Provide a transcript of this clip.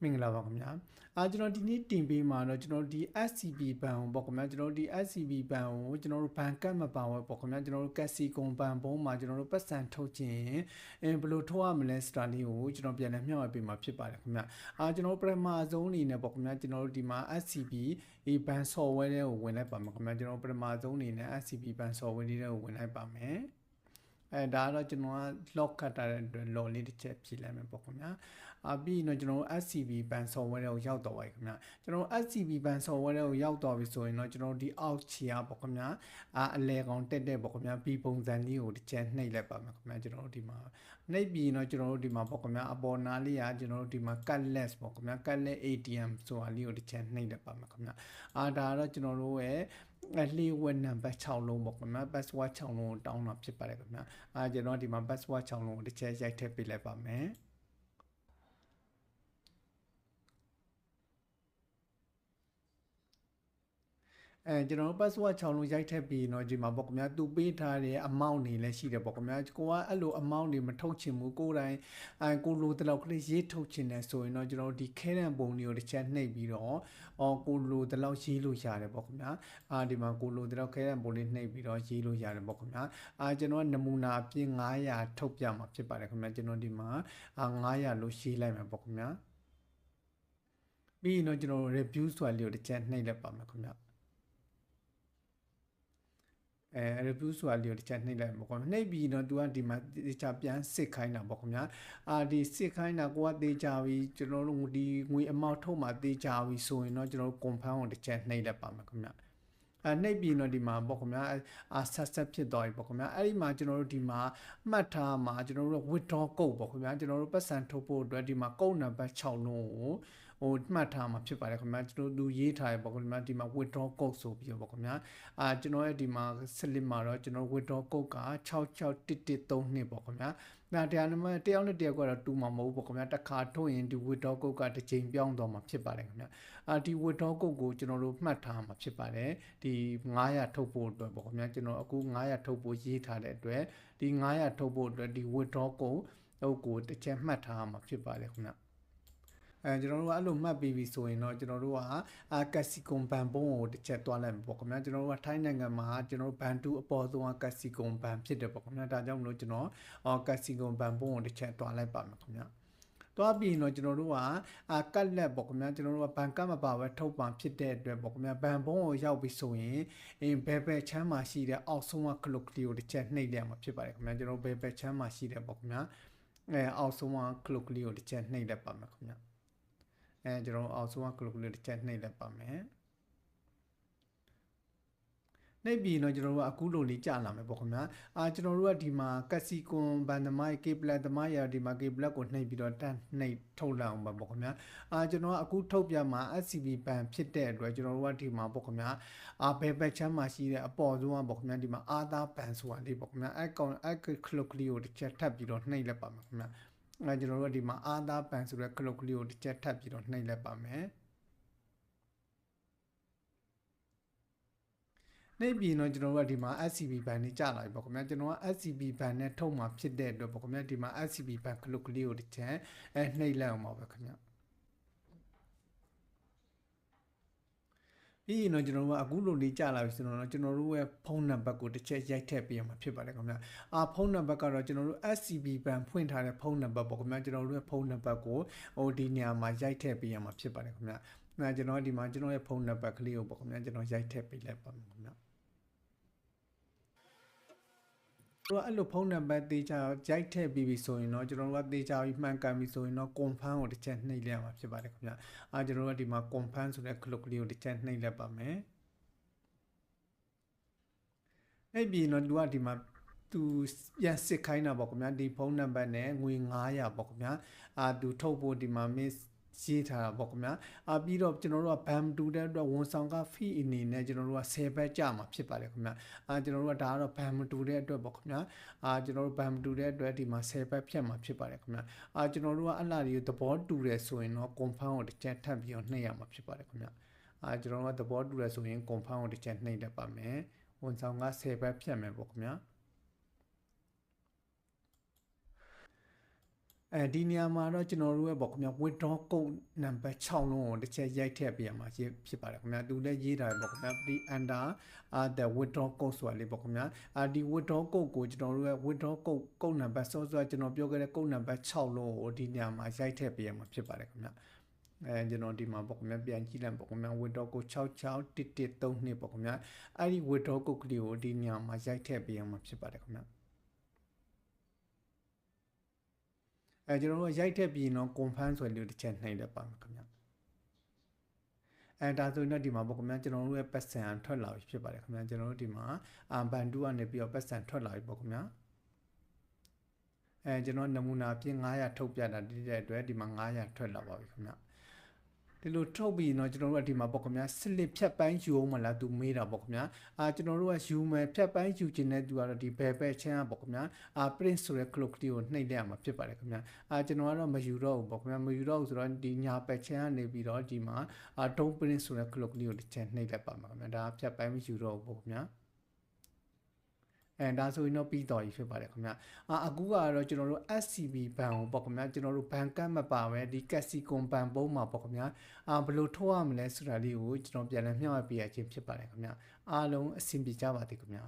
မင်္ဂလာပါခင်ဗျာကျွန်တော်ဒီနေ့တင်ပေးမှာတော့ကျွန်တော်ဒီ SCB ဘဏ်ကိုပေါ့ခင်ဗျာကျွန်တော်ဒီ SCB ဘဏ်ကိုကျွန်တော်တို့ဘဏ်ကတ်မပါဝဲပေါ့ခင်ဗျာကျွန်တော်တို့ကက်စီကွန်ဘဏ်ဘုံမှာကျွန်တော်တို့ပတ်စံထုတ်ခြင်းဘယ်လိုထုတ်ရမလဲစတာလေးကိုကျွန်တော်ပြန်လည်မျှဝေပေးမှာဖြစ်ပါတယ်ခင်ဗျာကျွန်တော်ပထမဆုံးအနေနဲ့ပေါ့ခင်ဗျာကျွန်တော်တို့ဒီမှာ SCB ဘဏ် software တွေကိုဝင်လိုက်ပါမယ်ခင်ဗျာကျွန်တော်ပထမဆုံးအနေနဲ့ SCB ဘဏ် software လေးတွေကိုဝင်လိုက်ပါမယ်ဒါတော့ကျွန်တော်က lock ခတ်ထားတဲ့အတွက် log လေးတစ်ချက်ဖြည့်လိုက်မယ်ပေါ့ခင်ဗျာပြီးတော့ကျွန်တော် SCB ဘဏ် software တွေကိုရောက်တော့ပါခင်ဗျာကျွန်တော် SCB ဘဏ် software တွေကိုရောက်တော့ပြီဆိုရင်တော့ကျွန်တော်ဒီအောက်ခြေပေါ့ခင်ဗျာအလဲကောင်တက်တဲ့ပေါ့ခင်ဗျာပြီးပုံစံလေးကိုတစ်ချက်နှိပ်လိုက်ပါမယ်ခင်ဗျာကျွန်တော်တို့ဒီမှာနှိပ်ပြီးတော့ကျွန်တော်တို့ဒီမှာပေါ့ခင်ဗျာအပေါ်နားလေးကကျွန်တော်တို့ဒီမှာ cardless ပေါ့ခင်ဗျာ cardless ATM ဆိုတာလေးကိုတစ်ချက်နှိပ်လိုက်ပါမယ်ခင်ဗျာဒါတော့ကျွန်တော်တို့ရဲ့လီဝက်နံပါတ်6လုံးပေါ့ခင်ဗျာ password 6လုံးကိုတောင်းတာဖြစ်ပါတယ်ခင်ဗျာကျွန်တော်ဒီမှာ password 6လုံးကိုတစ်ချက်ရိုက်ထည့်ပေးလိုက်ပါမယ်ကျွန်တော်တို့ password 6လုံးရိုက်ထည့်ပြီးတော့ဒီမှာပေါ့ခင်ဗျာသူပေးထားတဲ့ amount တွေလည်းရှိတယ်ပေါ့ခင်ဗျာကိုကအဲ့လို amount တွေမထုတ်ချင်ဘူးကိုယ်တိုင်ကိုလိုတလောက်ကလေးရေးထုတ်ချင်တယ်ဆိုရင်တော့ကျွန်တော်တို့ဒီခဲတံပုံတွေကိုတစ်ချက်နှိပ်ပြီးတော့ကိုလိုတလောက်ရေးလို့ရတယ်ပေါ့ခင်ဗျာဒီမှာကိုလိုတလောက်ခဲတံပုံလေးနှိပ်ပြီးတော့ရေးလို့ရတယ်ပေါ့ခင်ဗျာကျွန်တော်နမူနာအပြင်900ထုတ်ပြမှာဖြစ်ပါတယ်ခင်ဗျာကျွန်တော်ဒီမှာ900လို့ရေးလိုက်မှာပေါ့ခင်ဗျာပြီးရင်တော့ကျွန်တော် review ဆိုတာလေးကိုတစ်ချက်နှိပ်လိုက်ပါမယ်ခင်ဗျာreview ဆိုတာလေးကိုတစ်ချက်နှိပ်လိုက်ပေါ့ခင်ဗျာနှိပ်ပြီးတော့သူကဒီမှာတေချာပြန်စစ်ခိုင်းတာပေါ့ခင်ဗျာဒီစစ်ခိုင်းတာကိုကတေချာပြီးကျွန်တော်တို့ဒီငွေအမောက်ထုတ်မှာတေချာပြီးဆိုရင်တော့ကျွန်တော်တို့ confirm ကိုတစ်ချက်နှိပ်လိုက်ပါမယ်ခင်ဗျာနှိပ်ပြီးတော့ဒီမှာပေါ့ခင်ဗျာဆက်ဖြစ်သွားပြီပေါ့ခင်ဗျာအဲ့ဒီမှာကျွန်တော်တို့ဒီမှာမှတ်ထားမှာကျွန်တော်တို့ withdraw code ပေါ့ခင်ဗျာကျွန်တော်တို့ပတ်စံထုတ်ဖို့အတွက်ဒီမှာ code number 6လုံးကိုမှတ်ထားမှာဖြစ်ပါတယ်ခင်ဗျာကျွန်တော်တို့ရေးထားရပေါ့ခင်ဗျာဒီမှာ withdraw code ဆိုပြီးပေါ့ခင်ဗျာကျွန်တော်ရဲ့ဒီမှာ slip မှာတော့ကျွန်တော် withdraw code က66132ပေါ့ခင်ဗျာတရားနံပါတ်တယောက်နဲ့တယောက်ကတော့တူမှာမဟုတ်ဘူးပေါ့ခင်ဗျာတစ်ခါထုတ်ရင်ဒီ withdraw code ကတစ်ချိန်ပြောင်းသွားမှာဖြစ်ပါတယ်ခင်ဗျာဒီ withdraw code ကိုကျွန်တော်တို့မှတ်ထားမှာဖြစ်ပါတယ်ဒီ900ထုတ်ဖို့အတွက်ပေါ့ခင်ဗျာကျွန်တော်အခု900ထုတ်ဖို့ရေးထားတဲ့အတွက်ဒီ900ထုတ်ဖို့အတွက်ဒီ withdraw code ကိုတစ်ချက်မှတ်ထားမှာဖြစ်ပါတယ်ခင်ဗျာကျွန်တော်တို့ကအဲ့လိုမှတ်ပြီးပြီဆိုရင်တော့ကျွန်တော်တို့ကကက်စီကွန်ဘန်ဘုံကိုတစ်ချက်တွားလိုက်ပေါ့ခင်ဗျာကျွန်တော်တို့ကထိုင်းနိုင်ငံမှာကျွန်တော်တို့ဘန်တူအပေါ်ဆုံးကကက်စီကွန်ဘန်ဖြစ်တယ်ပေါ့ခင်ဗျာဒါကြောင့်မလို့ကျွန်တော်ကက်စီကွန်ဘန်ဘုံကိုတစ်ချက်တွားလိုက်ပါမယ်ခင်ဗျာတွားပြီးတော့ကျွန်တော်တို့ကကတ်လက်ပေါ့ခင်ဗျာကျွန်တော်တို့ကဘန်ကတ်မပါပဲထုတ်ပံဖြစ်တဲ့အတွက်ပေါ့ခင်ဗျာဘန်ဘုံကိုရောက်ပြီဆိုရင်ဘယ်ဘက်ချမ်းမှာရှိတဲ့အောက်ဆုံးကကလုတ်ကလေးကိုတစ်ချက်နှိပ်လိုက်မှာဖြစ်ပါတယ်ခင်ဗျာကျွန်တော်ဘယ်ဘက်ချမ်းမှာရှိတဲ့ပေါ့ခင်ဗျာအောက်ဆုံးကကလုတ်ကလေးကိုတစ်ချက်နှိပ်လိုက်ပါမယ်ခင်ဗျာကျွန်တော်အောက်ဆုံးက click လေးတစ်ချက်နှိပ်လိုက်ပါမယ်နှိပ်ပြီးတော့ကျွန်တော်တို့ကအခုလိုလေးကြာလာမယ်ပေါ့ခင်ဗျာကျွန်တော်တို့ကဒီမှာကက်စီကွန်ဘန်သမိုင်းကေပလက်သမိုင်းရဒီမှာကေပလက်ကိုနှိပ်ပြီးတော့တန်းနှိပ်ထုတ်လာအောင်ပါပေါ့ခင်ဗျာကျွန်တော်ကအခုထုတ်ပြမှာ SCB ဘန်ဖြစ်တဲ့အတွက်ကျွန်တော်တို့ကဒီမှာပေါ့ခင်ဗျာဘယ်ဘက်ချမ်းမှာရှိတဲ့အပေါ်ဆုံးကပေါ့ခင်ဗျာဒီမှာအာသာဘန်ဆိုတာလေးပေါ့ခင်ဗျာclick လေးကိုတစ်ချက်ထပ်ပြီးတော့နှိပ်လိုက်ပါမယ်ခင်ဗျာကျွန်တော်တို့ဒီမှာအာသာပန်ဆိုတဲ့ကလုတ်ကလေးကိုတစ်ချက်ထပ်ပြီးတော့နှိပ်လိုက်ပါမယ်နှိပ်ပြီးတော့ကျွန်တော်တို့ကဒီမှာ SCB ဘန်နဲ့ကြာလာပြီပေါ့ခင်ဗျာကျွန်တော်က SCB ဘန်နဲ့ထုတ်မှာဖြစ်တဲ့အတွက်ပေါ့ခင်ဗျာဒီမှာ SCB ဘန်ကလုတ်ကလေးကိုတစ်ချက်နှိပ်လိုက်အောင်ပါပဲခင်ဗျာပြီးရင်တော့ကျွန်တော်တို့ကအခုလိုလေးကြာလာပြီဆိုတော့ကျွန်တော်တို့ရဲ့ဖုန်းနံပါတ်ကိုတစ်ချက်ရိုက်ထည့်ပေးရမှာဖြစ်ပါတယ်ခင်ဗျာဖုန်းနံပါတ်ကတော့ကျွန်တော်တို့ SCB ဘန်ဖွင့်ထားတဲ့ဖုန်းနံပါတ်ပေါ့ခင်ဗျာကျွန်တော်တို့ရဲ့ဖုန်းနံပါတ်ကိုဒီနေရာမှာရိုက်ထည့်ပေးရမှာဖြစ်ပါတယ်ခင်ဗျာကျွန်တော်ဒီမှာကျွန်တော်ရဲ့ဖုန်းနံပါတ်ကလေးကိုပေါ့ခင်ဗျာကျွန်တော်ရိုက်ထည့်ပေးလိုက်ပါမယ်ခင်ဗျာတော့အဲ့လိုဖုန်းနံပါတ်တေးချရိုက်ထည့်ပြီးပြီဆိုရင်တော့ကျွန်တော်တို့ကတေးချပြီးမှန်ကန်ပြီဆိုရင်တော့ confirm ကိုတစ်ချက်နှိပ်လိုက်ရမှာဖြစ်ပါတယ်ခင်ဗျာကျွန်တော်တို့ကဒီမှာ confirm ဆိုတဲ့ click လေးကိုတစ်ချက်နှိပ်လိုက်ပါမယ်အဲ့ပြီးတော့သူကဒီမှာသူပြန်စစ်ခိုင်းတာပေါ့ခင်ဗျာဒီဖုန်းနံပါတ်နဲ့ငွေ900ပေါ့ခင်ဗျာသူထုတ်ဖို့ဒီမှာ miss ရေးထားတာပေါ့ခင်ဗျာပြီးတော့ကျွန်တော်တို့ကဘမ်တူတဲ့အတွက်ဝန်ဆောင်က fee အနေနဲ့ကျွန်တော်တို့က10ဘက်ကြမှာဖြစ်ပါတယ်ခင်ဗျာကျွန်တော်တို့ကဒါကတော့ဘမ်တူတဲ့အတွက်ပေါ့ခင်ဗျာကျွန်တော်တို့ဘမ်တူတဲ့အတွက်ဒီမှာ10ဘက်ဖြတ်မှာဖြစ်ပါတယ်ခင်ဗျာကျွန်တော်တို့ကအလှတွေသဘောတူတယ်ဆိုရင်တော့ confirm ကိုတစ်ချက်ထပ်ပြီးတော့နှိပ်ရမှာဖြစ်ပါတယ်ခင်ဗျာကျွန်တော်တို့ကသဘောတူတယ်ဆိုရင် confirm ကိုတစ်ချက်နှိပ်တတ်ပါမယ်ဝန်ဆောင်က10ဘက်ဖြတ်မယ်ပေါ့ခင်ဗျာ ဒီနေရာမှာတော့ကျွန်တော်တို့ရဲ့ပေါ့ခင်ဗျာ withdraw code number 6လုံးကိုတစ်ချက်ရိုက်ထည့်ပေးရမှာဖြစ်ပါတယ်ခင်ဗျာသူလည်းရေးထားတယ်ပေါ့ခင်ဗျာ the under the withdraw code ဆိုတာလေးပေါ့ခင်ဗျာဒီ withdraw code ကိုကျွန်တော်တို့ရဲ့ withdraw code number စောစောကျွန်တော်ပြောခဲ့တဲ့ code number 6လုံးကိုဒီနေရာမှာရိုက်ထည့်ပေးရမှာဖြစ်ပါတယ်ခင်ဗျာကျွန်တော်ဒီမှာပေါ့ခင်ဗျာပြန်ကြည့်လိုက်ပေါ့ခင်ဗျာ withdraw code 661132ပေါ့ခင်ဗျာအဲ့ဒီ withdraw code ကလေးကိုဒီနေရာမှာရိုက်ထည့်ပေးရမှာဖြစ်ပါတယ်ခင်ဗျာကျွန်တော်တို့ရိုက်ထည့်ပြီးတော့ confirm ဆိုတဲ့တစ်ချက်နှိပ်လိုက်ပါမယ်ခင်ဗျာဒါဆိုရင်တော့ဒီမှာပေါ့ခင်ဗျာကျွန်တော်တို့ရဲ့ပတ်စံထွက်လာပြီဖြစ်ပါတယ်ခင်ဗျာကျွန်တော်တို့ဒီမှာဘန်တူကနေပြီးတော့ပတ်စံထွက်လာပြီပေါ့ခင်ဗျာကျွန်တော်နမူနာပြင်900ထုတ်ပြတာဒီတဲ့အတွက်ဒီမှာ900ထွက်လာပါပြီခင်ဗျာဒီလိုထုတ်ပြီးတော့ကျွန်တော်တို့ကဒီမှာပေါ့ခင်ဗျာစလစ်ဖြတ်ပိုင်းယူအောင်မလားသူမေးတာပေါ့ခင်ဗျာကျွန်တော်တို့ကယူမယ်ဖြတ်ပိုင်းယူခြင်းနဲ့သူကတော့ဒီဘယ်ပဲချင်းอ่ะပေါ့ခင်ဗျာprint ဆိုတဲ့ clock လေးကိုနှိပ်လိုက်ရမှာဖြစ်ပါတယ်ခင်ဗျာကျွန်တော်ကတော့မယူတော့ဘူးပေါ့ခင်ဗျာမယူတော့ဘူးဆိုတော့ဒီညာပဲချင်းကနေပြီးတော့ဒီမှာdon't print ဆိုတဲ့ clock လေးကိုတစ်ချက်နှိပ်လိုက်ပါမှာခင်ဗျာဒါဖြတ်ပိုင်းမယူတော့ဘူးပေါ့ခင်ဗျာဒါဆိုရင်တော့ပြီးတော်ပြီဖြစ်ပါတယ်ခင်ဗျာအခုကတော့ကျွန်တော်တို့ SCB ဘဏ်ကိုပေါ့ခင်ဗျာကျွန်တော်တို့ဘဏ်ကတ်မပါပဲဒီ Casicon ဘဏ်ပုံးမှာပေါ့ခင်ဗျာဘယ်လိုထုတ်ရမလဲဆိုတာလေးကိုကျွန်တော်ပြန်လည်မျှဝေပေးရခြင်းဖြစ်ပါတယ်ခင်ဗျာအားလုံးအဆင်ပြေကြပါသည်ခင်ဗျာ